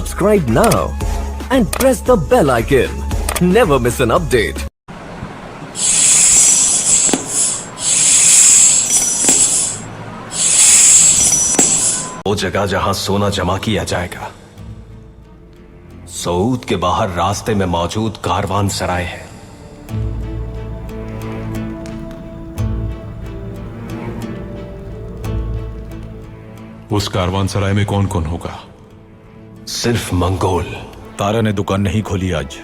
Subscribe now and press the bell icon. Never miss an update. वो जगह जहां सोना जमा किया जाएगा, सऊद के बाहर रास्ते में मौजूद कारवान सराय है। उस कारवान सराय में कौन कौन होगा? सिर्फ मंगोल। तारा ने दुकान नहीं खोली आज,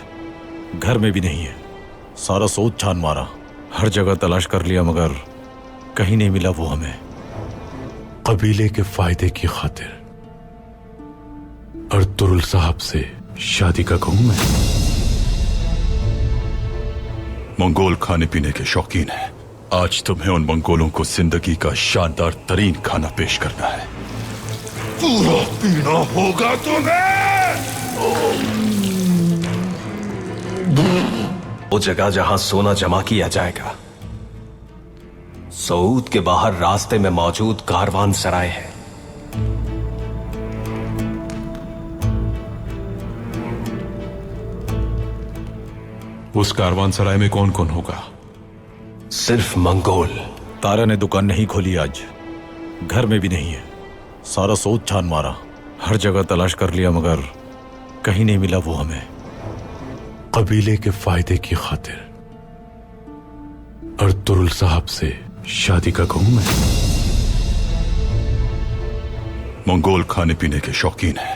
घर में भी नहीं है। सारा सऊद छान मारा, हर जगह तलाश कर लिया, मगर कहीं नहीं मिला वो हमें। कबीले के फायदे की खातिर अर्तुरुल साहब से शादी का कहूं मैं। मंगोल खाने पीने के शौकीन है। आज तुम्हें उन मंगोलों को जिंदगी का शानदार तरीन खाना पेश करना है। पूरा पीना होगा तुम्हें। वो जगह जहां सोना जमा किया जाएगा, सऊद के बाहर रास्ते में मौजूद कारवान सराय है। उस कारवान सराय में कौन कौन होगा? सिर्फ मंगोल। तारा ने दुकान नहीं खोली आज, घर में भी नहीं है। सारा सऊद छान मारा, हर जगह तलाश कर लिया, मगर कहीं नहीं मिला वो हमें। कबीले के फायदे की खातिर अर्तुरुल साहब से शादी का कहूं मैं। मंगोल खाने पीने के शौकीन है।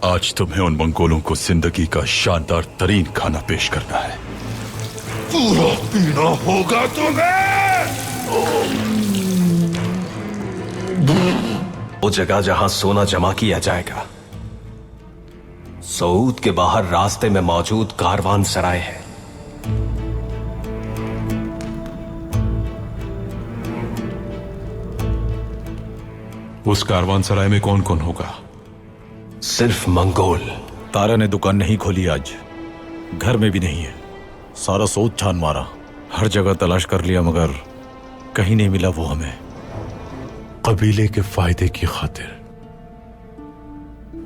आज तुम्हें उन मंगोलों को जिंदगी का शानदार तरीन खाना पेश करना है। पूरा पीना होगा तुम्हें। वो जगह जहां सोना जमा किया जाएगा, सऊद के बाहर रास्ते में मौजूद कारवान सराय है। उस कारवान सराय में कौन कौन होगा? सिर्फ मंगोल। तारा ने दुकान नहीं खोली आज, घर में भी नहीं है। सारा सऊद छान मारा, हर जगह तलाश कर लिया, मगर कहीं नहीं मिला वो हमें। कबीले के फायदे की खातिर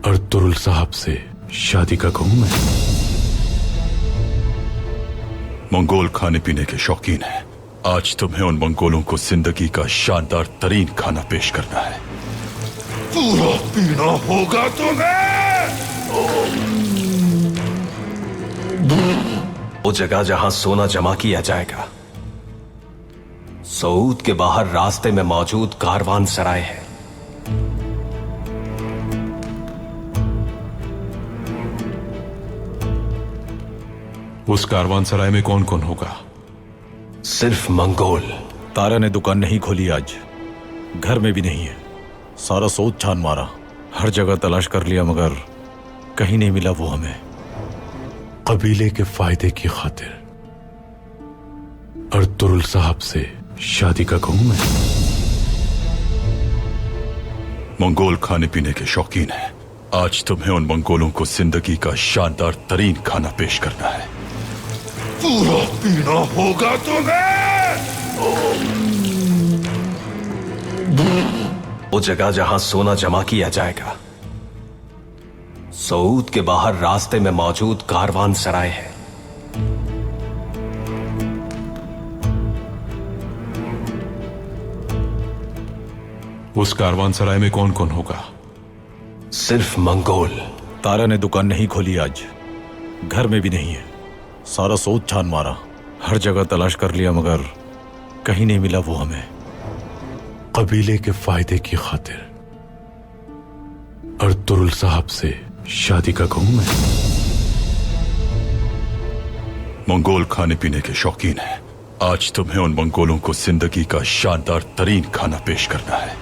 अर्तुरुल साहब से शादी का कहूं मैं। मंगोल खाने पीने के शौकीन है। आज तुम्हें उन मंगोलों को जिंदगी का शानदार तरीन खाना पेश करना है। पूरा पीना होगा तुम्हें। वो जगह जहां सोना जमा किया जाएगा, सऊद के बाहर रास्ते में मौजूद कारवान सराय है। उस कारवान सराय में कौन कौन होगा? सिर्फ मंगोल। तारा ने दुकान नहीं खोली आज, घर में भी नहीं है। सारा सऊद छान मारा, हर जगह तलाश कर लिया, मगर कहीं नहीं मिला वो हमें। कबीले के फायदे की खातिर अर्तुरुल साहब से शादी का कहूं मैं। मंगोल खाने पीने के शौकीन है। आज तुम्हें उन मंगोलों को जिंदगी का शानदार तरीन खाना पेश करना है। पूरा पीना होगा तुम्हें। वो जगह जहां सोना जमा किया जाएगा, सऊद के बाहर रास्ते में मौजूद कारवान सराय है। उस कारवान सराय में कौन कौन होगा? सिर्फ मंगोल। तारा ने दुकान नहीं खोली आज, घर में भी नहीं है। सारा सऊद छान मारा, हर जगह तलाश कर लिया, मगर कहीं नहीं मिला वो हमें। कबीले के फायदे की खातिर अर्तुरुल साहब से शादी का कहूं मैं। मंगोल खाने पीने के शौकीन है। आज तुम्हें उन मंगोलों को जिंदगी का शानदार तरीन खाना पेश करना है।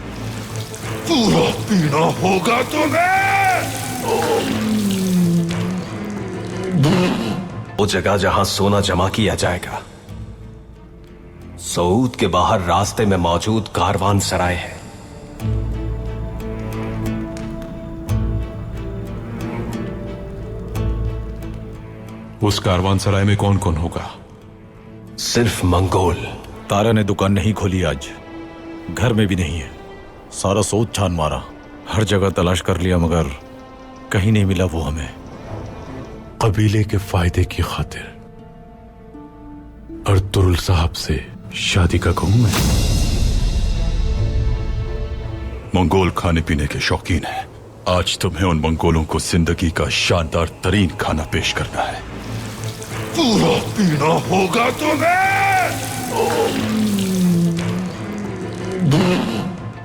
पूरा पीना होगा तुम्हें। वो जगह जहां सोना जमा किया जाएगा, सऊद के बाहर रास्ते में मौजूद कारवान सराय है। उस कारवान सराय में कौन कौन होगा? सिर्फ मंगोल। तारा ने दुकान नहीं खोली आज, घर में भी नहीं है। सारा सऊद छान मारा, हर जगह तलाश कर लिया, मगर कहीं नहीं मिला वो हमें। कबीले के फायदे की खातिर अर्तुरुल साहब से शादी का कहूं मैं। मंगोल खाने पीने के शौकीन हैं। आज तुम्हें उन मंगोलों को जिंदगी का शानदार तरीन खाना पेश करना है। पूरा पीना होगा तुम्हें।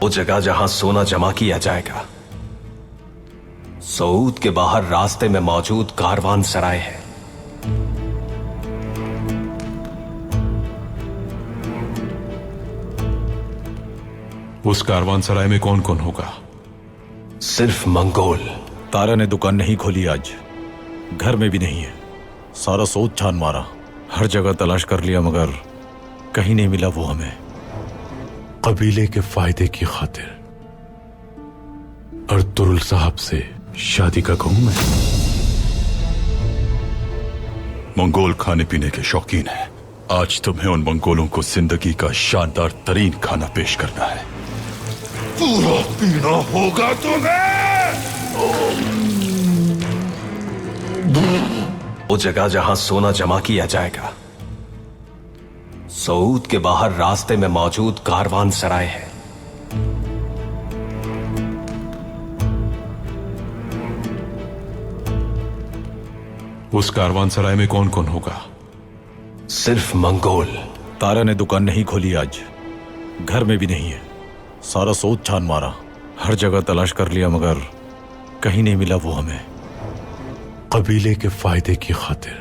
वो जगह जहां सोना जमा किया जाएगा, सऊद के बाहर रास्ते में मौजूद कारवान सराय है। उस कारवान सराय में कौन कौन होगा? सिर्फ मंगोल। तारा ने दुकान नहीं खोली आज, घर में भी नहीं है। सारा सोच छान मारा, हर जगह तलाश कर लिया, मगर कहीं नहीं मिला वो हमें। कबीले के फायदे की खातिर अर्तुरुल साहब से शादी का कहूं मैं। मंगोल खाने पीने के शौकीन हैं। आज तुम्हें उन मंगोलों को जिंदगी का शानदार तरीन खाना पेश करना है। पूरा पीना होगा तुम्हें। वो जगह जहां सोना जमा किया जाएगा, सऊद के बाहर रास्ते में मौजूद कारवान सराय है। उस कारवान सराय में कौन कौन होगा? सिर्फ मंगोल। तारा ने दुकान नहीं खोली आज, घर में भी नहीं है। सारा सोच छान मारा, हर जगह तलाश कर लिया, मगर कहीं नहीं मिला वो हमें। कबीले के फायदे की खातिर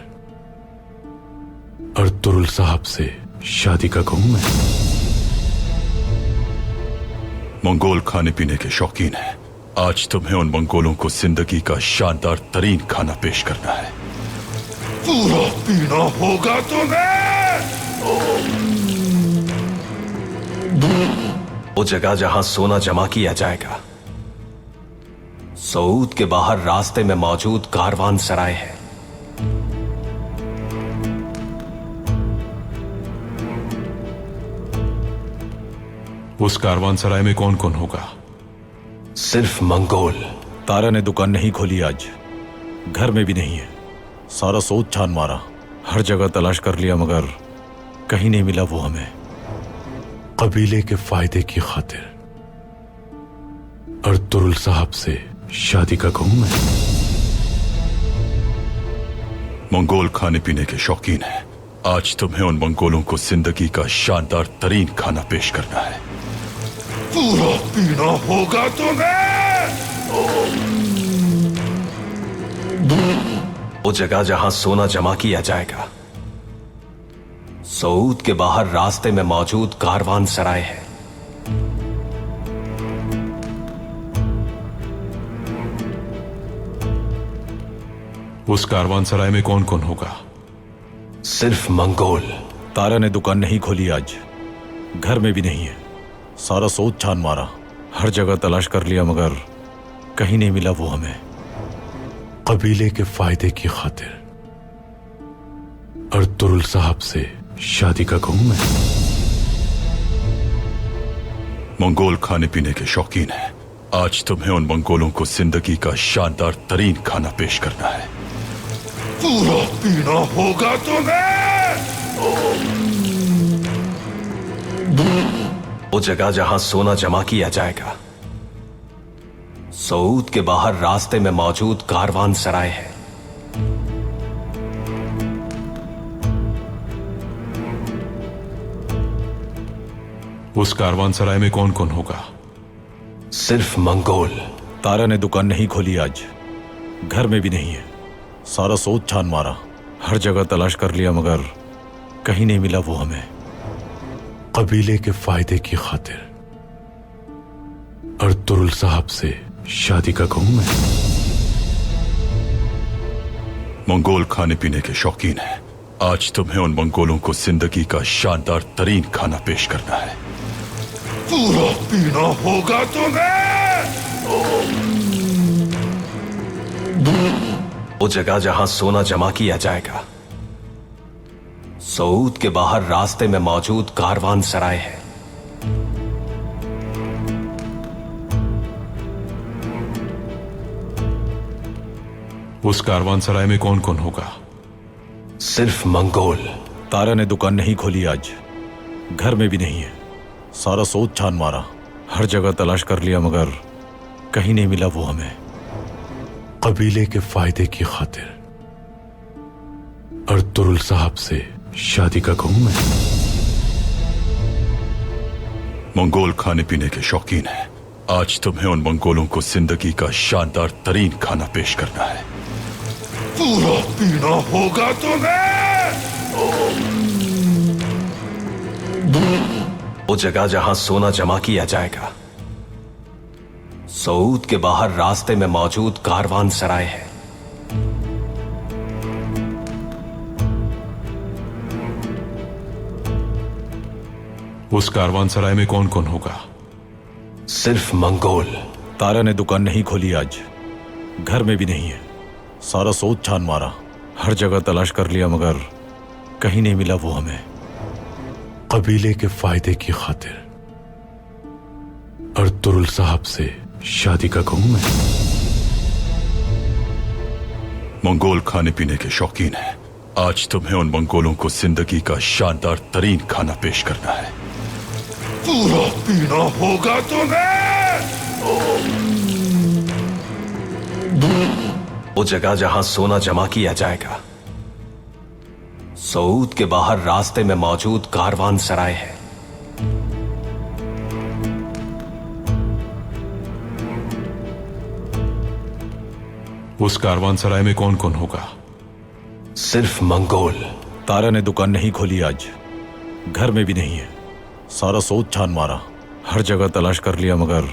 अर्तुरुल साहब से शादी का कहूं मैं। मंगोल खाने पीने के शौकीन हैं। आज तुम्हें उन मंगोलों को जिंदगी का शानदार तरीन खाना पेश करना है। पूरा पीना होगा तुम्हें। वो जगह जहां सोना जमा किया जाएगा, सऊद के बाहर रास्ते में मौजूद कारवान सराय है। उस कारवान सराय में कौन कौन होगा? सिर्फ मंगोल। तारा ने दुकान नहीं खोली आज, घर में भी नहीं है। सारा सोच छान मारा, हर जगह तलाश कर लिया, मगर कहीं नहीं मिला वो हमें। कबीले के फायदे की खातिर अर्तुरुल साहब से शादी का कहूं मैं। मंगोल खाने पीने के शौकीन हैं। आज तुम्हें उन मंगोलों को जिंदगी का शानदार तरीन खाना पेश करना है। पूरा पीना होगा तुम्हें। वो जगह जहां सोना जमा किया जाएगा, सऊद के बाहर रास्ते में मौजूद कारवान सराय है। उस कारवान सराय में कौन कौन होगा? सिर्फ मंगोल। तारा ने दुकान नहीं खोली आज, घर में भी नहीं है। सारा सोच छान मारा, हर जगह तलाश कर लिया, मगर कहीं नहीं मिला वो हमें। कबीले के फायदे की खातिर अर्तुरुल साहब से शादी का कहूं मैं। मंगोल खाने पीने के शौकीन हैं। आज तुम्हें उन मंगोलों को जिंदगी का शानदार तरीन खाना पेश करना है। पूरा पीना होगा तुम्हें। वो जगह जहां सोना जमा किया जाएगा, सऊद के बाहर रास्ते में मौजूद कारवान सराय है। उस कारवान सराय में कौन कौन होगा? सिर्फ मंगोल। तारा ने दुकान नहीं खोली आज, घर में भी नहीं है। सारा सोच छान मारा, हर जगह तलाश कर लिया, मगर कहीं नहीं मिला वो हमें। कबीले के फायदे की खातिर अर्तुरुल साहब से शादी का कहूं मैं। मंगोल खाने पीने के शौकीन हैं। आज तुम्हें उन मंगोलों को जिंदगी का शानदार तरीन खाना पेश करना है। पूरा पीना होगा तुम्हें। वो जगह जहां सोना जमा किया जाएगा, सऊद के बाहर रास्ते में मौजूद कारवान सराय है। उस कारवानसराय में कौन कौन होगा? सिर्फ मंगोल। तारा ने दुकान नहीं खोली आज, घर में भी नहीं है। सारा सोच छान मारा, हर जगह तलाश कर लिया मगर कहीं नहीं मिला वो हमें। कबीले के फायदे की खातिर अर्तुरुल साहब से शादी का कहूं मैं। मंगोल खाने पीने के शौकीन हैं। आज तुम्हें उन मंगोलों को जिंदगी का शानदार तरीन खाना पेश करना है। पूरा पीना होगा तुम्हें। वो जगह जहां सोना जमा किया जाएगा, सऊद के बाहर रास्ते में मौजूद कारवान सराय है। उस कारवानसराय में कौन कौन होगा? सिर्फ मंगोल। तारा ने दुकान नहीं खोली आज, घर में भी नहीं है। सारा सोच छान मारा, हर जगह तलाश कर लिया मगर कहीं नहीं मिला वो हमें। कबीले के फायदे की खातिर अर्तुरुल साहब से शादी का कहूं मैं। मंगोल खाने पीने के शौकीन हैं। आज तुम्हें उन मंगोलों को जिंदगी का शानदार तरीन खाना पेश करना है। पूरा पीना होगा तुम्हें। वो जगह जहां सोना जमा किया जाएगा, सऊद के बाहर रास्ते में मौजूद कारवान सराय है। उस कारवानसराय में कौन कौन होगा? सिर्फ मंगोल। तारा ने दुकान नहीं खोली आज, घर में भी नहीं है। सारा सोच छान मारा, हर जगह तलाश कर लिया मगर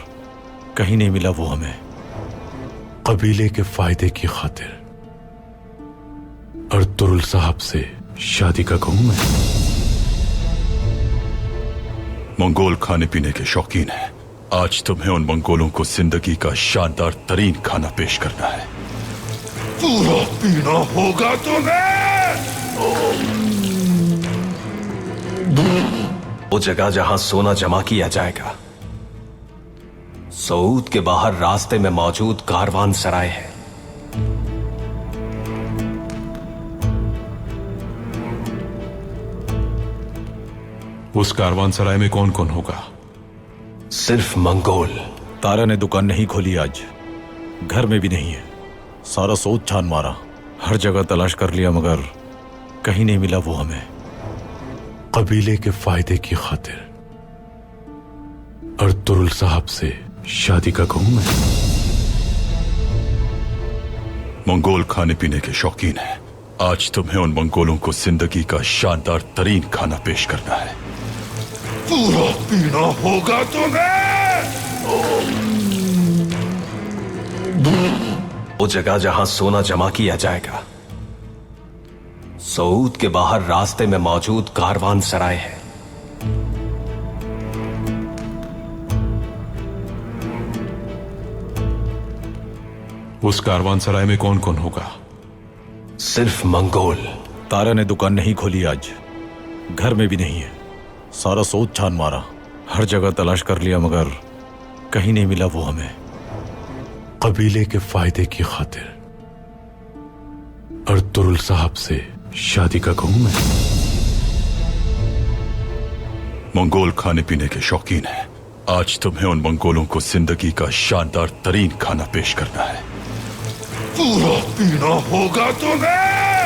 कहीं नहीं मिला वो हमें। कबीले के फायदे की खातिर अर्तुरुल साहब से शादी का कहूं मैं। मंगोल खाने पीने के शौकीन हैं। आज तुम्हें उन मंगोलों को जिंदगी का शानदार तरीन खाना पेश करना है। पूरा पीना होगा तुम्हें। वो जगह जहां सोना जमा किया जाएगा, सऊद के बाहर रास्ते में मौजूद कारवान सराय है। उस कारवानसराय में कौन कौन होगा? सिर्फ मंगोल। तारा ने दुकान नहीं खोली आज, घर में भी नहीं है। सारा सोच छान मारा, हर जगह तलाश कर लिया मगर कहीं नहीं मिला वो हमें। कबीले के फायदे की खातिर अर्तुरुल साहब से शादी का कहूं मैं। मंगोल खाने पीने के शौकीन हैं। आज तुम्हें उन मंगोलों को जिंदगी का शानदार तरीन खाना पेश करना है। पूरा पीना होगा तुम्हें। वो जगह जहां सोना जमा किया जाएगा, सऊद के बाहर रास्ते में मौजूद कारवान सराय है। उस कारवानसराय में कौन कौन होगा? सिर्फ मंगोल। तारा ने दुकान नहीं खोली आज, घर में भी नहीं है। सारा सोच छान मारा, हर जगह तलाश कर लिया मगर कहीं नहीं मिला वो हमें। कबीले के फायदे की खातिर अर्तुरुल साहब से शादी का कहूं मैं। मंगोल खाने पीने के शौकीन हैं। आज तुम्हें उन मंगोलों को जिंदगी का शानदार तरीन खाना पेश करना है। पूरा पीना होगा तुम्हें।